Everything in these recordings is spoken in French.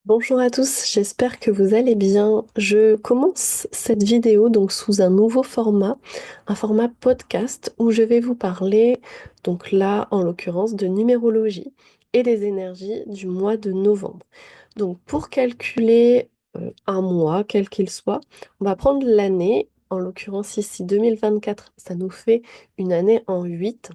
Bonjour à tous, j'espère que vous allez bien. Je commence cette vidéo donc sous un nouveau format, un format podcast où je vais vous parler, donc là en l'occurrence, de numérologie et des énergies du mois de novembre. Donc pour calculer un mois, quel qu'il soit, on va prendre l'année, en l'occurrence ici 2024, ça nous fait une année en 8.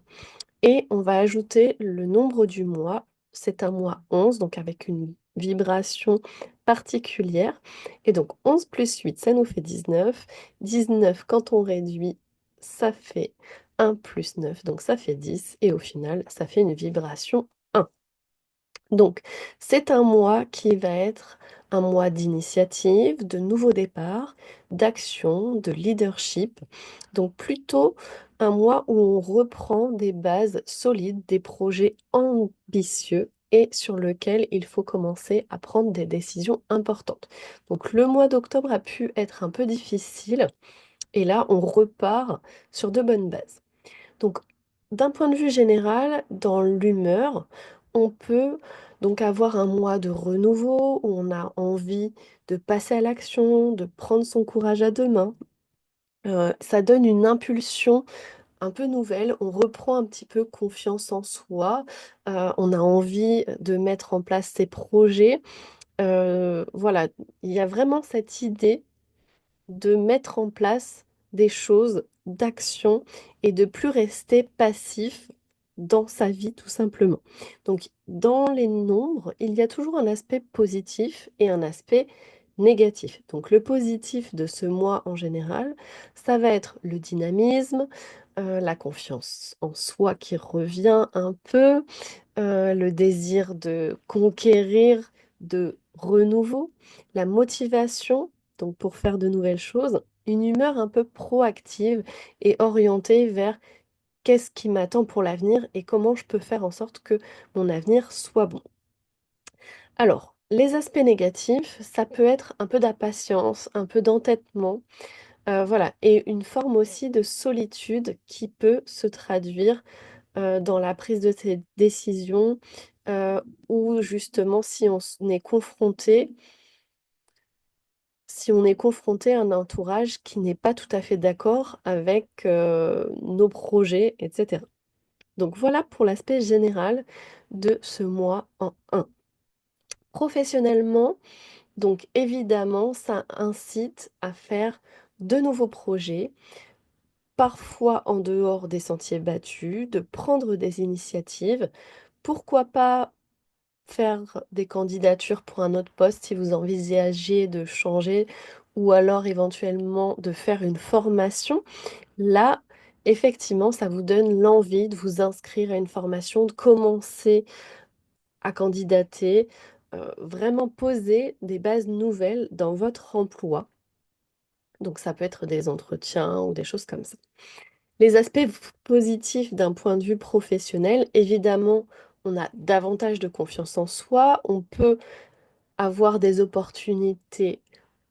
Et on va ajouter le nombre du mois. C'est un mois 11, donc avec une vibration particulière. Et donc 11 plus 8, ça nous fait 19. 19, quand on réduit, ça fait 1 plus 9, donc ça fait 10. Et au final, ça fait une vibration 1. Donc, c'est un mois qui va être un mois d'initiative, de nouveau départ, d'action, de leadership. Donc, plutôt un mois où on reprend des bases solides, des projets ambitieux et sur lequel il faut commencer à prendre des décisions importantes. Donc, le mois d'octobre a pu être un peu difficile et là, on repart sur de bonnes bases. Donc, d'un point de vue général, dans l'humeur, on peut donc avoir un mois de renouveau où on a envie de passer à l'action, de prendre son courage à deux mains. Ça donne une impulsion un peu nouvelle. On reprend un petit peu confiance en soi. On a envie de mettre en place ses projets. Voilà, il y a vraiment cette idée de mettre en place des choses, d'actions et de plus rester passif dans sa vie tout simplement. Donc dans les nombres, il y a toujours un aspect positif et un aspect négatif. Donc le positif de ce mois en général, ça va être le dynamisme, la confiance en soi qui revient un peu, le désir de conquérir, de renouveau, la motivation, donc pour faire de nouvelles choses, une humeur un peu proactive et orientée vers qu'est-ce qui m'attend pour l'avenir et comment je peux faire en sorte que mon avenir soit bon. Alors, les aspects négatifs, ça peut être un peu d'impatience, un peu d'entêtement, voilà, et une forme aussi de solitude qui peut se traduire dans la prise de ces décisions, heu, ou justement si on est confronté à un entourage qui n'est pas tout à fait d'accord avec, nos projets et cetera. Donc voilà pour l'aspect général de ce mois en un. Professionnellement, donc évidemment, ça incite à faire de nouveaux projets, parfois en dehors des sentiers battus, de prendre des initiatives. Pourquoi pas faire des candidatures pour un autre poste si vous envisagez de changer ou alors éventuellement de faire une formation. Là, effectivement, ça vous donne l'envie de vous inscrire à une formation, de commencer à candidater, vraiment poser des bases nouvelles dans votre emploi. Donc ça peut être des entretiens ou des choses comme ça. Les aspects positifs d'un point de vue professionnel, évidemment, on a davantage de confiance en soi, on peut avoir des opportunités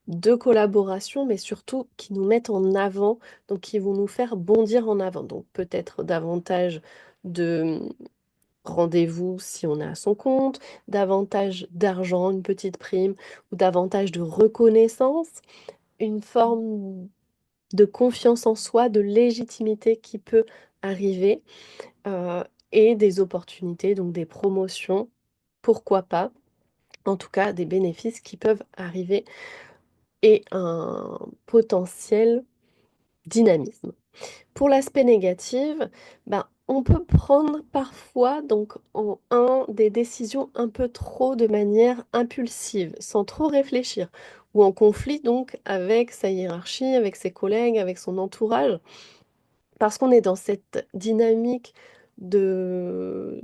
de collaboration, mais surtout qui nous mettent en avant, donc qui vont nous faire bondir en avant. Donc peut-être davantage de rendez-vous si on est à son compte, davantage d'argent, une petite prime, ou davantage de reconnaissance, une forme de confiance en soi, de légitimité qui peut arriver, heu, et des opportunités, donc des promotions, pourquoi pas. En tout cas, des bénéfices qui peuvent arriver et un potentiel dynamisme. Pour l'aspect négatif, ben, on peut prendre parfois donc en un des décisions un peu trop de manière impulsive, sans trop réfléchir, ou en conflit donc avec sa hiérarchie, avec ses collègues, avec son entourage. Parce qu'on est dans cette dynamique de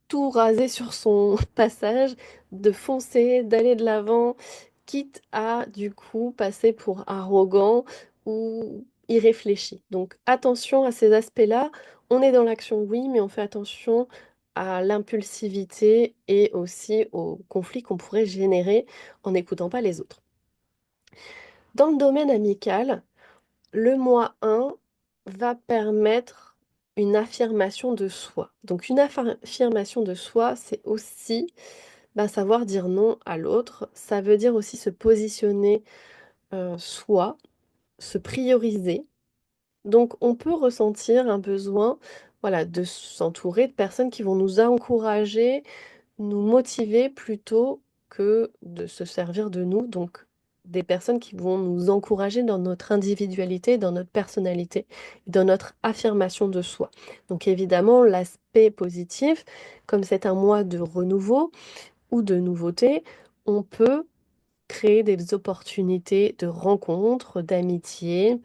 tout raser sur son passage, de foncer, d'aller de l'avant, quitte à, du coup, passer pour arrogant ou irréfléchi. Donc attention à ces aspects-là. On est dans l'action, oui, mais on fait attention à l'impulsivité et aussi aux conflits qu'on pourrait générer en n'écoutant pas les autres. Dans le domaine amical, le mois 1 va permettre une affirmation de soi. Donc une affirmation de soi, c'est aussi ben, savoir dire non à l'autre, ça veut dire aussi se positionner soi, se prioriser. Donc on peut ressentir un besoin, voilà, de s'entourer de personnes qui vont nous encourager, nous motiver plutôt que de se servir de nous. Donc des personnes qui vont nous encourager dans notre individualité, dans notre personnalité, dans notre affirmation de soi. Donc évidemment, l'aspect positif, comme c'est un mois de renouveau ou de nouveauté, on peut créer des opportunités de rencontres, d'amitié,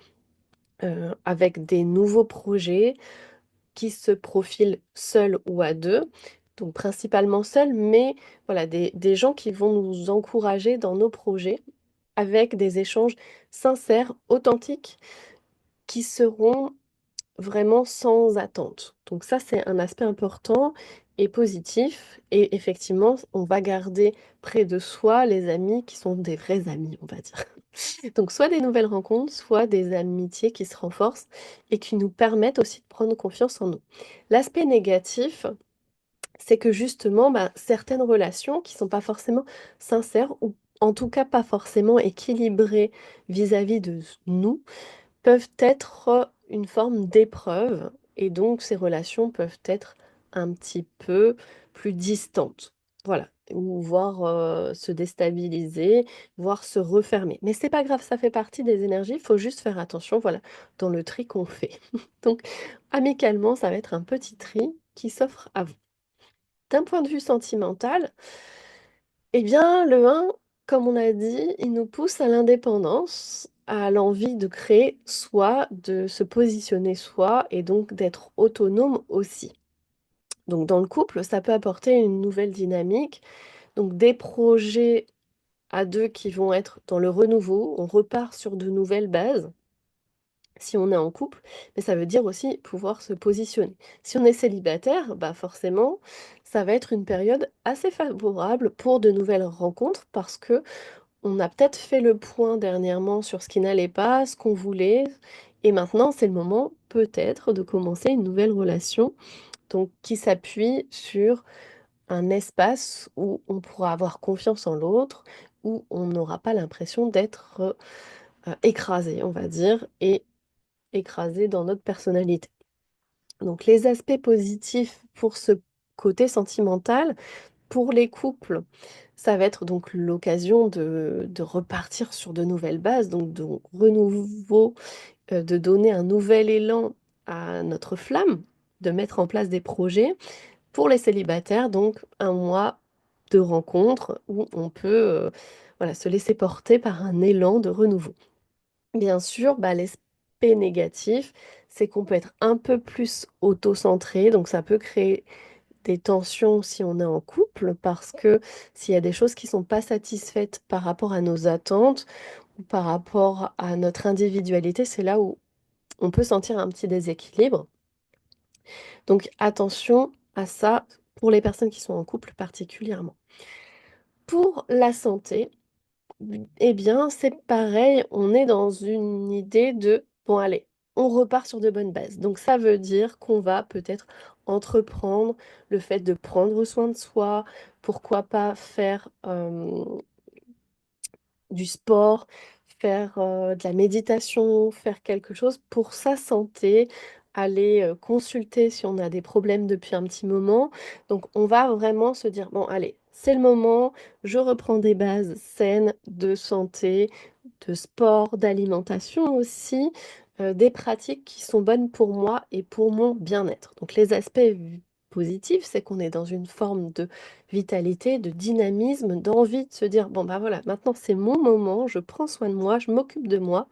avec des nouveaux projets qui se profilent seuls ou à deux, donc principalement seuls, mais voilà, des gens qui vont nous encourager dans nos projets avec des échanges sincères, authentiques, qui seront vraiment sans attente. Donc ça, c'est un aspect important et positif. Et effectivement, on va garder près de soi les amis qui sont des vrais amis, on va dire. Donc soit des nouvelles rencontres, soit des amitiés qui se renforcent et qui nous permettent aussi de prendre confiance en nous. L'aspect négatif, c'est que justement, bah, certaines relations qui sont pas forcément sincères ou en tout cas pas forcément équilibrées vis-à-vis de nous, peuvent être une forme d'épreuve et donc ces relations peuvent être un petit peu plus distantes. Voilà, ou voire, se déstabiliser, voire se refermer. Mais c'est pas grave, ça fait partie des énergies, il faut juste faire attention, voilà, dans le tri qu'on fait. Donc amicalement, ça va être un petit tri qui s'offre à vous. D'un point de vue sentimental, eh bien, le 1, comme on a dit, il nous pousse à l'indépendance, à l'envie de créer soi, de se positionner soi et donc d'être autonome aussi. Donc dans le couple, ça peut apporter une nouvelle dynamique, donc des projets à 2 qui vont être dans le renouveau, on repart sur de nouvelles bases si on est en couple, mais ça veut dire aussi pouvoir se positionner. Si on est célibataire, bah forcément, ça va être une période assez favorable pour de nouvelles rencontres parce que on a peut-être fait le point dernièrement sur ce qui n'allait pas, ce qu'on voulait, et maintenant c'est le moment peut-être de commencer une nouvelle relation, donc qui s'appuie sur un espace où on pourra avoir confiance en l'autre, où on n'aura pas l'impression d'être écrasé, on va dire, et écrasé dans notre personnalité. Donc les aspects positifs pour ce côté sentimental, pour les couples, ça va être donc l'occasion de repartir sur de nouvelles bases, donc de renouveau, de donner un nouvel élan à notre flamme, de mettre en place des projets. Pour les célibataires, donc un mois de rencontres où on peut, voilà, se laisser porter par un élan de renouveau. Bien sûr, bah, l'aspect négatif, c'est qu'on peut être un peu plus auto-centré, donc ça peut créer des tensions si on est en couple, parce que s'il y a des choses qui sont pas satisfaites par rapport à nos attentes ou par rapport à notre individualité, c'est là où on peut sentir un petit déséquilibre. Donc attention à ça pour les personnes qui sont en couple particulièrement. Pour la santé, eh bien, c'est pareil, on est dans une idée de: «Bon allez, on repart sur de bonnes bases». Donc ça veut dire qu'on va peut-être entreprendre le fait de prendre soin de soi, pourquoi pas faire, du sport, faire, de la méditation, faire quelque chose pour sa santé, aller, consulter si on a des problèmes depuis un petit moment. Donc on va vraiment se dire: «Bon allez, c'est le moment, je reprends des bases saines de santé, de sport, d'alimentation aussi, des pratiques qui sont bonnes pour moi et pour mon bien-être». Donc les aspects positifs, c'est qu'on est dans une forme de vitalité, de dynamisme, d'envie de se dire: «Bon, bah, voilà, maintenant c'est mon moment, je prends soin de moi, je m'occupe de moi».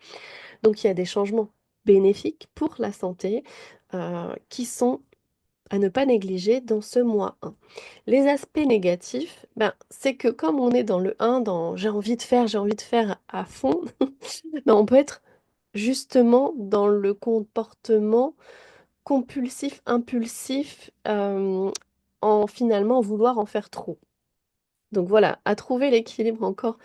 Donc il y a des changements bénéfiques pour la santé, qui sont à ne pas négliger dans ce mois 1. Les aspects négatifs, ben, c'est que comme on est dans le 1, dans j'ai envie de faire à fond, ben, on peut être justement dans le comportement compulsif, impulsif, en finalement vouloir en faire trop. Donc voilà, à trouver l'équilibre encore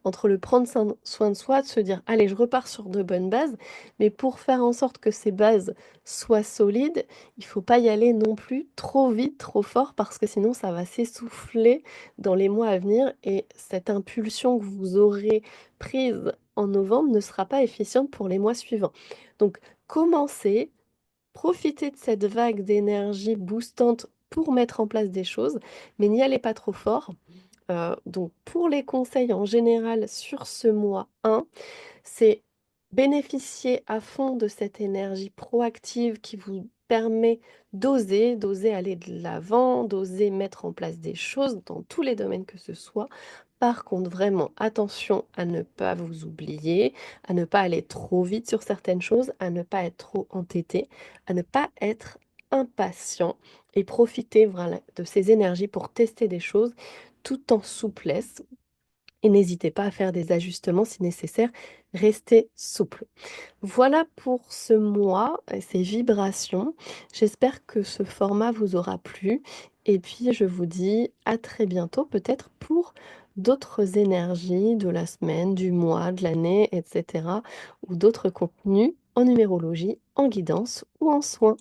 entre le prendre soin de soi, de se dire, allez, je repars sur de bonnes bases, mais pour faire en sorte que ces bases soient solides, il faut pas y aller non plus trop vite, trop fort, parce que sinon ça va s'essouffler dans les mois à venir et cette impulsion que vous aurez prise en novembre ne sera pas efficiente pour les mois suivants. Donc, commencez, profitez de cette vague d'énergie boostante pour mettre en place des choses, mais n'y allez pas trop fort. Donc pour les conseils en général sur ce mois 1, c'est bénéficier à fond de cette énergie proactive qui vous permet d'oser aller de l'avant, d'oser mettre en place des choses dans tous les domaines que ce soit. Par contre, vraiment, attention à ne pas vous oublier, à ne pas aller trop vite sur certaines choses, à ne pas être trop entêté, à ne pas être impatient et profiter voilà, de ces énergies pour tester des choses tout en souplesse. Et n'hésitez pas à faire des ajustements si nécessaire. Restez souple. Voilà pour ce mois et ces vibrations. J'espère que ce format vous aura plu. Et puis, je vous dis à très bientôt, peut-être pour d'autres énergies de la semaine, du mois, de l'année, etc. ou d'autres contenus en numérologie, en guidance ou en soins.